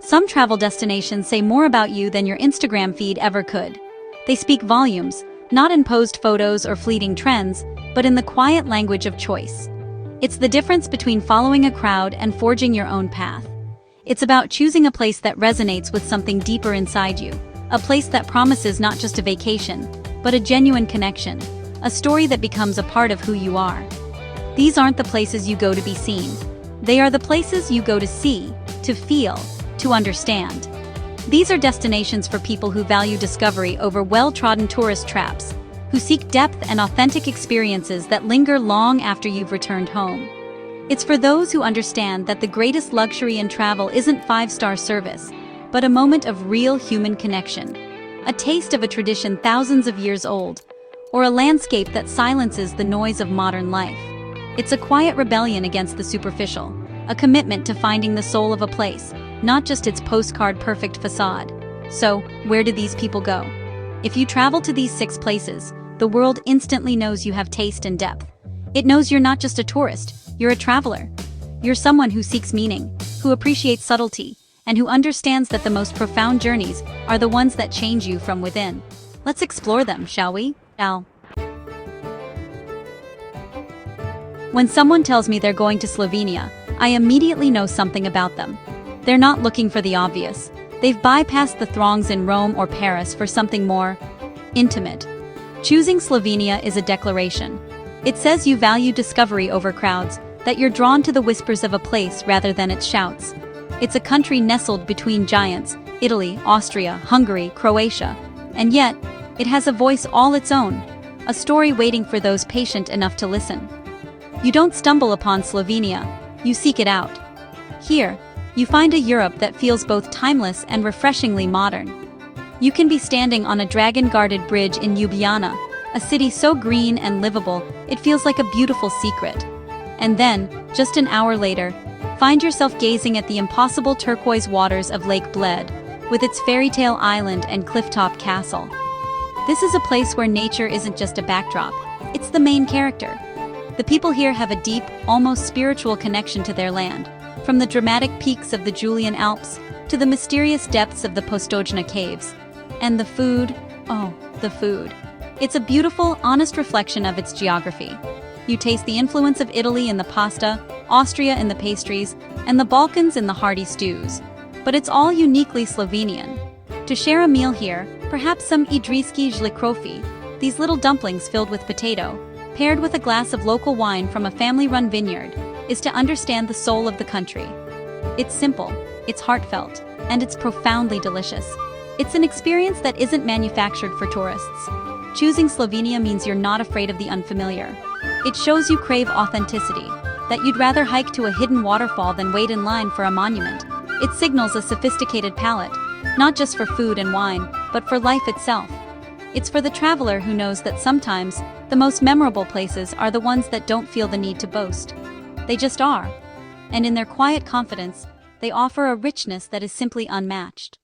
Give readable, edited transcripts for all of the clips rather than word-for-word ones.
Some travel destinations say more about you than your Instagram feed ever could. They speak volumes, not in posed photos or fleeting trends, but in the quiet language of choice. It's the difference between following a crowd and forging your own path. It's about choosing a place that resonates with something deeper inside you, a place that promises not just a vacation, but a genuine connection, a story that becomes a part of who you are. These aren't the places you go to be seen. They are the places you go to see, to feel, to understand. These are destinations for people who value discovery over well-trodden tourist traps, who seek depth and authentic experiences that linger long after you've returned home. It's for those who understand that the greatest luxury in travel isn't five-star service, but a moment of real human connection, a taste of a tradition thousands of years old, or a landscape that silences the noise of modern life. It's a quiet rebellion against the superficial, a commitment to finding the soul of a place, not just its postcard-perfect facade. So, where do these people go? If you travel to these 6 places, the world instantly knows you have taste and depth. It knows you're not just a tourist, you're a traveler. You're someone who seeks meaning, who appreciates subtlety, and who understands that the most profound journeys are the ones that change you from within. Let's explore them, shall we? When someone tells me they're going to Slovenia, I immediately know something about them. They're not looking for the obvious. They've bypassed the throngs in Rome or Paris for something more intimate. Choosing Slovenia is a declaration. It says you value discovery over crowds, that you're drawn to the whispers of a place rather than its shouts. It's a country nestled between giants, Italy, Austria, Hungary, Croatia. And yet, it has a voice all its own, a story waiting for those patient enough to listen. You don't stumble upon Slovenia, you seek it out. Here, you find a Europe that feels both timeless and refreshingly modern. You can be standing on a dragon-guarded bridge in Ljubljana, a city so green and livable, it feels like a beautiful secret. And then, just an hour later, find yourself gazing at the impossible turquoise waters of Lake Bled, with its fairy tale island and clifftop castle. This is a place where nature isn't just a backdrop, it's the main character. The people here have a deep, almost spiritual connection to their land, from the dramatic peaks of the Julian Alps to the mysterious depths of the Postojna caves. And the food, oh, the food. It's a beautiful, honest reflection of its geography. You taste the influence of Italy in the pasta, Austria in the pastries, and the Balkans in the hearty stews. But it's all uniquely Slovenian. To share a meal here, perhaps some idrijski žlikrofi, these little dumplings filled with potato, paired with a glass of local wine from a family-run vineyard, is to understand the soul of the country. It's simple, it's heartfelt, and it's profoundly delicious. It's an experience that isn't manufactured for tourists. Choosing Slovenia means you're not afraid of the unfamiliar. It shows you crave authenticity, that you'd rather hike to a hidden waterfall than wait in line for a monument. It signals a sophisticated palate, not just for food and wine, but for life itself. It's for the traveler who knows that sometimes the most memorable places are the ones that don't feel the need to boast. They just are. And in their quiet confidence, they offer a richness that is simply unmatched.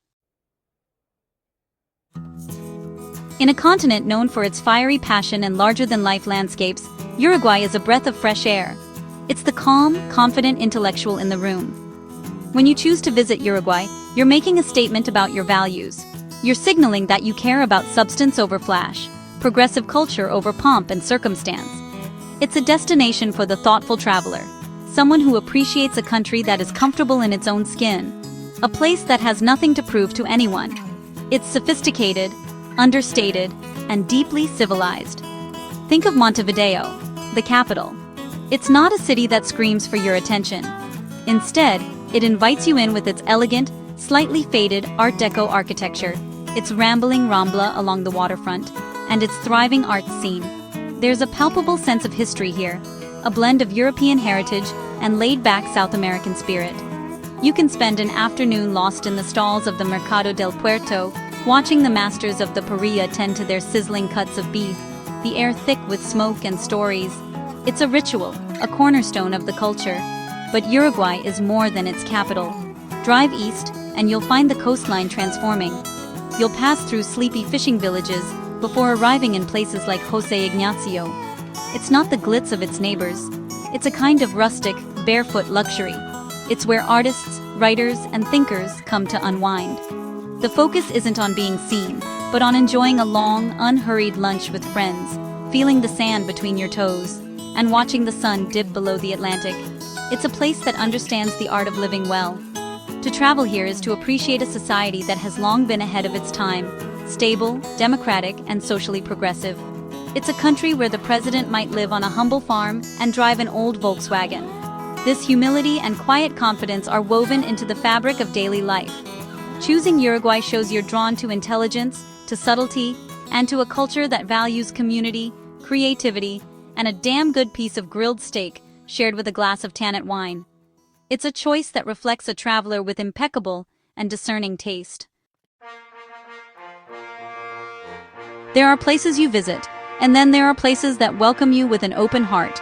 In a continent known for its fiery passion and larger-than-life landscapes, Uruguay is a breath of fresh air. It's the calm, confident intellectual in the room. When you choose to visit Uruguay, you're making a statement about your values. You're signaling that you care about substance over flash, progressive culture over pomp and circumstance. It's a destination for the thoughtful traveler, someone who appreciates a country that is comfortable in its own skin, a place that has nothing to prove to anyone. It's sophisticated, understated, and deeply civilized. Think of Montevideo, the capital. It's not a city that screams for your attention. Instead, it invites you in with its elegant, slightly faded Art Deco architecture, its rambling Rambla along the waterfront, and its thriving arts scene. There's a palpable sense of history here, a blend of European heritage and laid-back South American spirit. You can spend an afternoon lost in the stalls of the Mercado del Puerto, watching the masters of the parrilla tend to their sizzling cuts of beef, the air thick with smoke and stories. It's a ritual, a cornerstone of the culture. But Uruguay is more than its capital. Drive east, and you'll find the coastline transforming. You'll pass through sleepy fishing villages before arriving in places like Jose Ignacio. It's not the glitz of its neighbors. It's a kind of rustic, barefoot luxury. It's where artists, writers, and thinkers come to unwind. The focus isn't on being seen, but on enjoying a long, unhurried lunch with friends, feeling the sand between your toes, and watching the sun dip below the Atlantic. It's a place that understands the art of living well. To travel here is to appreciate a society that has long been ahead of its time, stable, democratic, and socially progressive. It's a country where the president might live on a humble farm and drive an old Volkswagen. This humility and quiet confidence are woven into the fabric of daily life. Choosing Uruguay shows you're drawn to intelligence, to subtlety, and to a culture that values community, creativity, and a damn good piece of grilled steak shared with a glass of Tanat wine. It's a choice that reflects a traveler with impeccable and discerning taste. There are places you visit, and then there are places that welcome you with an open heart.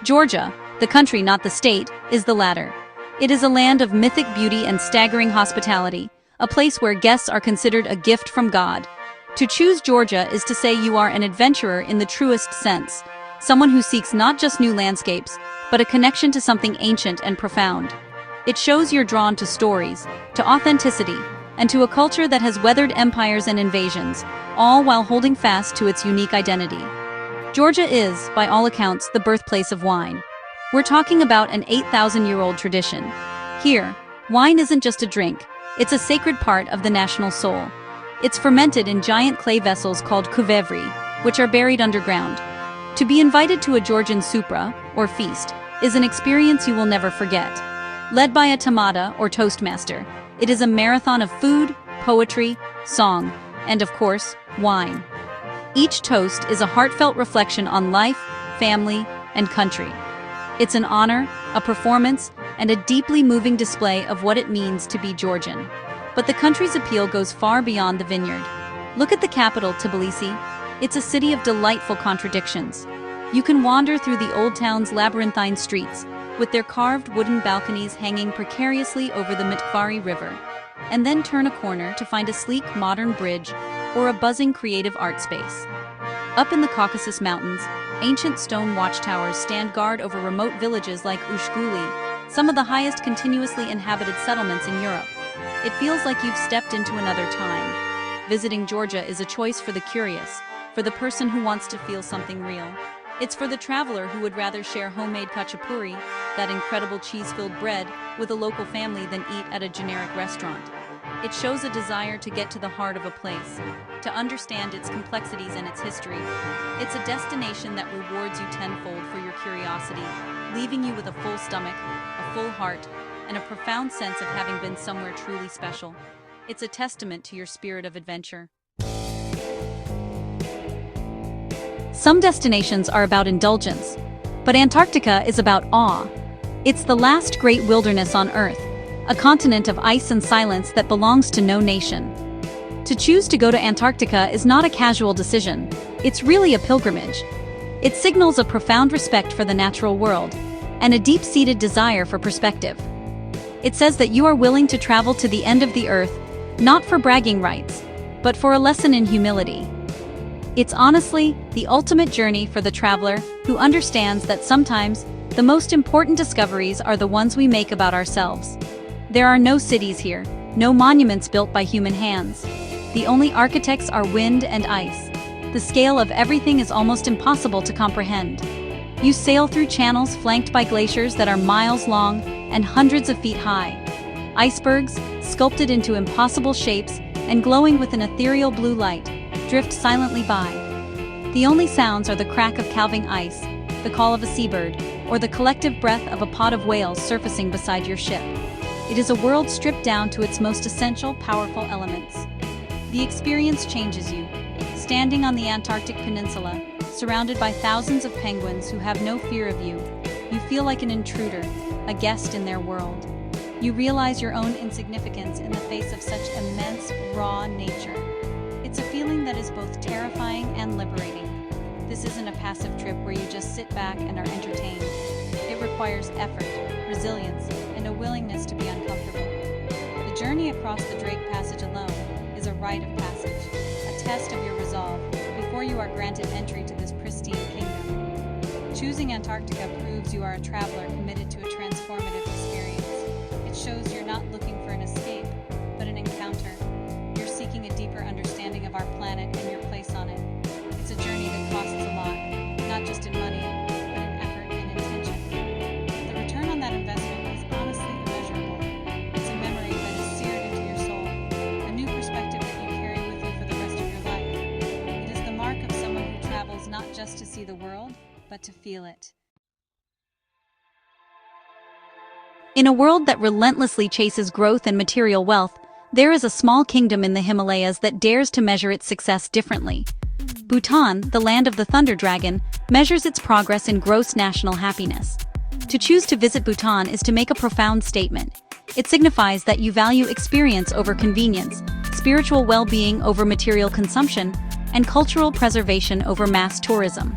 Georgia, the country not the state, is the latter. It is a land of mythic beauty and staggering hospitality, a place where guests are considered a gift from God. To choose Georgia is to say you are an adventurer in the truest sense, someone who seeks not just new landscapes, but a connection to something ancient and profound. It shows you're drawn to stories, to authenticity, and to a culture that has weathered empires and invasions, all while holding fast to its unique identity. Georgia is, by all accounts, the birthplace of wine. We're talking about an 8,000-year-old tradition. Here, wine isn't just a drink, it's a sacred part of the national soul. It's fermented in giant clay vessels called kuvevri, which are buried underground. To be invited to a Georgian supra, or feast, is an experience you will never forget. Led by a tamada, or toastmaster, it is a marathon of food, poetry, song, and of course, wine. Each toast is a heartfelt reflection on life, family, and country. It's an honor, a performance, and a deeply moving display of what it means to be Georgian. But the country's appeal goes far beyond the vineyard. Look at the capital, Tbilisi. It's a city of delightful contradictions. You can wander through the old town's labyrinthine streets, with their carved wooden balconies hanging precariously over the Mitfari River, and then turn a corner to find a sleek modern bridge or a buzzing creative art space. Up in the Caucasus Mountains, ancient stone watchtowers stand guard over remote villages like Ushguli, some of the highest continuously inhabited settlements in Europe. It feels like you've stepped into another time. Visiting Georgia is a choice for the curious, for the person who wants to feel something real. It's for the traveler who would rather share homemade khachapuri, that incredible cheese-filled bread, with a local family than eat at a generic restaurant. It shows a desire to get to the heart of a place, to understand its complexities and its history. It's a destination that rewards you tenfold for your curiosity, leaving you with a full stomach, a full heart, and a profound sense of having been somewhere truly special. It's a testament to your spirit of adventure. Some destinations are about indulgence, but Antarctica is about awe. It's the last great wilderness on Earth, a continent of ice and silence that belongs to no nation. To choose to go to Antarctica is not a casual decision, it's really a pilgrimage. It signals a profound respect for the natural world, and a deep-seated desire for perspective. It says that you are willing to travel to the end of the Earth, not for bragging rights, but for a lesson in humility. It's honestly the ultimate journey for the traveler who understands that sometimes the most important discoveries are the ones we make about ourselves. There are no cities here, no monuments built by human hands. The only architects are wind and ice. The scale of everything is almost impossible to comprehend. You sail through channels flanked by glaciers that are miles long and hundreds of feet high. Icebergs, sculpted into impossible shapes and glowing with an ethereal blue light, drift silently by. The only sounds are the crack of calving ice, the call of a seabird, or the collective breath of a pod of whales surfacing beside your ship. It is a world stripped down to its most essential, powerful elements. The experience changes you. Standing on the Antarctic Peninsula, surrounded by thousands of penguins who have no fear of you, you feel like an intruder, a guest in their world. You realize your own insignificance in the face of such immense, raw nature. It's a feeling that is both terrifying and liberating. This isn't a passive trip where you just sit back and are entertained. It requires effort, resilience, and a willingness to be uncomfortable. The journey across the Drake Passage alone is a rite of passage, a test of your resolve before you are granted entry to this pristine kingdom. Choosing Antarctica proves you are a traveler committed to a transformative experience. but to feel it. In a world that relentlessly chases growth and material wealth, there is a small kingdom in the Himalayas that dares to measure its success differently. Bhutan, the land of the thunder dragon, measures its progress in gross national happiness. To choose to visit Bhutan is to make a profound statement. It signifies that you value experience over convenience, spiritual well-being over material consumption, and cultural preservation over mass tourism.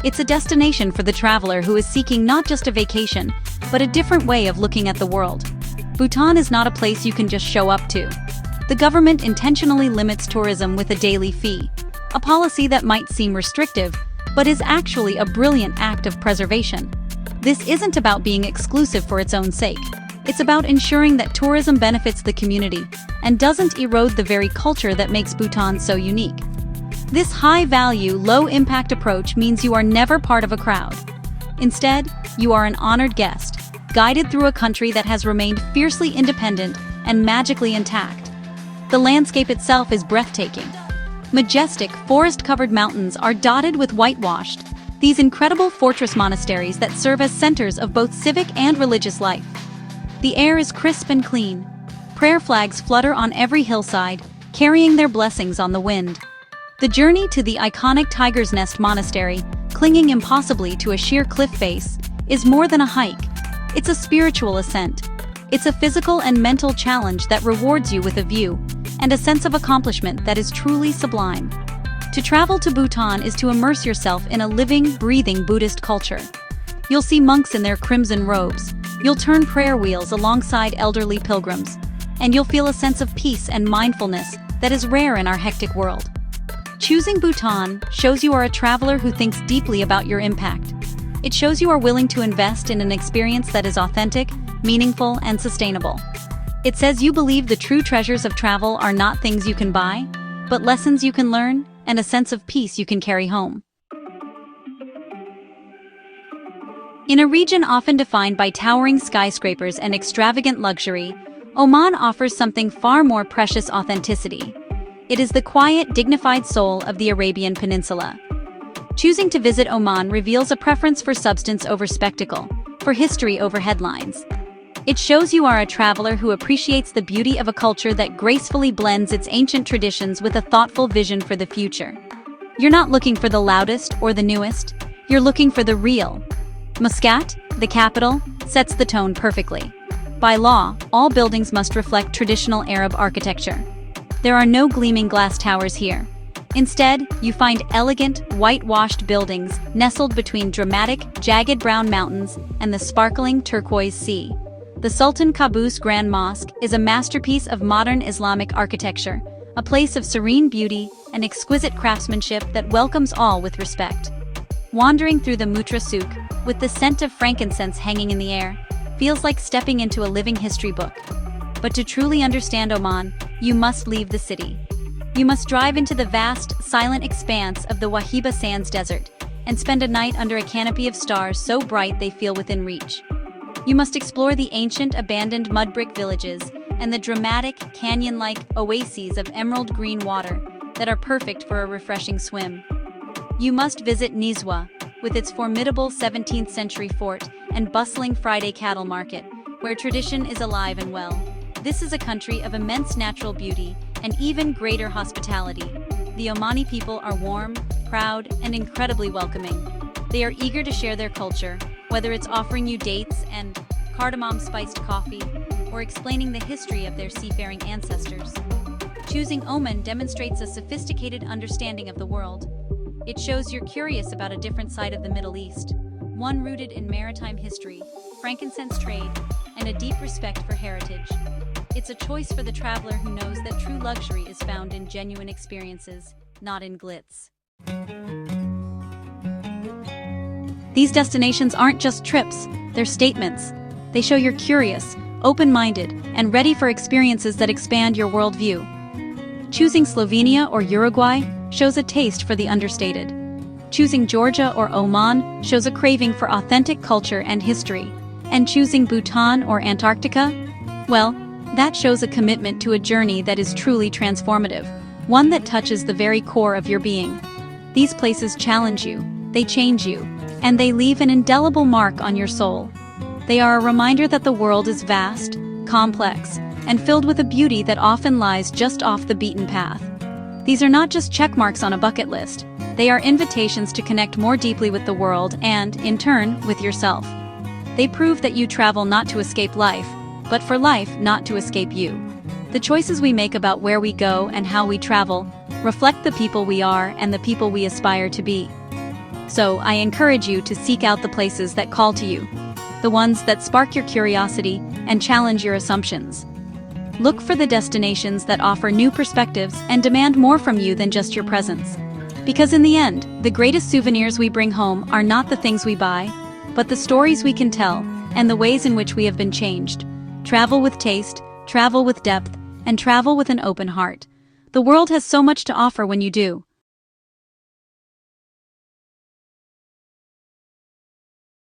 It's a destination for the traveler who is seeking not just a vacation, but a different way of looking at the world. Bhutan is not a place you can just show up to. The government intentionally limits tourism with a daily fee, a policy that might seem restrictive, but is actually a brilliant act of preservation. This isn't about being exclusive for its own sake. It's about ensuring that tourism benefits the community and doesn't erode the very culture that makes Bhutan so unique. This high-value, low-impact approach means you are never part of a crowd. Instead, you are an honored guest, guided through a country that has remained fiercely independent and magically intact. The landscape itself is breathtaking. Majestic, forest-covered mountains are dotted with whitewashed, these incredible fortress monasteries that serve as centers of both civic and religious life. The air is crisp and clean. Prayer flags flutter on every hillside, carrying their blessings on the wind. The journey to the iconic Tiger's Nest Monastery, clinging impossibly to a sheer cliff face, is more than a hike. It's a spiritual ascent. It's a physical and mental challenge that rewards you with a view and a sense of accomplishment that is truly sublime. To travel to Bhutan is to immerse yourself in a living, breathing Buddhist culture. You'll see monks in their crimson robes, you'll turn prayer wheels alongside elderly pilgrims, and you'll feel a sense of peace and mindfulness that is rare in our hectic world. Choosing Bhutan shows you are a traveler who thinks deeply about your impact. It shows you are willing to invest in an experience that is authentic, meaningful, and sustainable. It says you believe the true treasures of travel are not things you can buy, but lessons you can learn and a sense of peace you can carry home. In a region often defined by towering skyscrapers and extravagant luxury, Oman offers something far more precious: authenticity. It is the quiet, dignified soul of the Arabian Peninsula. Choosing to visit Oman reveals a preference for substance over spectacle, for history over headlines. It shows you are a traveler who appreciates the beauty of a culture that gracefully blends its ancient traditions with a thoughtful vision for the future. You're not looking for the loudest or the newest, you're looking for the real. Muscat, the capital, sets the tone perfectly. By law, all buildings must reflect traditional Arab architecture. There are no gleaming glass towers here. Instead, you find elegant, whitewashed buildings nestled between dramatic, jagged brown mountains and the sparkling turquoise sea. The Sultan Qaboos Grand Mosque is a masterpiece of modern Islamic architecture, a place of serene beauty and exquisite craftsmanship that welcomes all with respect. Wandering through the Mutra Souk, with the scent of frankincense hanging in the air, feels like stepping into a living history book. But to truly understand Oman, you must leave the city. You must drive into the vast, silent expanse of the Wahiba Sands Desert and spend a night under a canopy of stars so bright they feel within reach. You must explore the ancient, abandoned mud brick villages and the dramatic, canyon-like oases of emerald green water that are perfect for a refreshing swim. You must visit Nizwa, with its formidable 17th century fort and bustling Friday cattle market, where tradition is alive and well. This is a country of immense natural beauty and even greater hospitality. The Omani people are warm, proud, and incredibly welcoming. They are eager to share their culture, whether it's offering you dates and cardamom-spiced coffee, or explaining the history of their seafaring ancestors. Choosing Oman demonstrates a sophisticated understanding of the world. It shows you're curious about a different side of the Middle East, one rooted in maritime history, frankincense trade, and a deep respect for heritage. It's a choice for the traveler who knows that true luxury is found in genuine experiences, not in glitz. These destinations aren't just trips, they're statements. They show you're curious, open-minded, and ready for experiences that expand your worldview. Choosing Slovenia or Uruguay shows a taste for the understated. Choosing Georgia or Oman shows a craving for authentic culture and history. And choosing Bhutan or Antarctica? Well, that shows a commitment to a journey that is truly transformative, one that touches the very core of your being. These places challenge you, they change you, and they leave an indelible mark on your soul. They are a reminder that the world is vast, complex, and filled with a beauty that often lies just off the beaten path. These are not just check marks on a bucket list, they are invitations to connect more deeply with the world and, in turn, with yourself. They prove that you travel not to escape life, but for life not to escape you. The choices we make about where we go and how we travel reflect the people we are and the people we aspire to be. So, I encourage you to seek out the places that call to you, the ones that spark your curiosity and challenge your assumptions. Look for the destinations that offer new perspectives and demand more from you than just your presence. Because in the end, the greatest souvenirs we bring home are not the things we buy, but the stories we can tell and the ways in which we have been changed. Travel with taste, travel with depth, and travel with an open heart. The world has so much to offer when you do.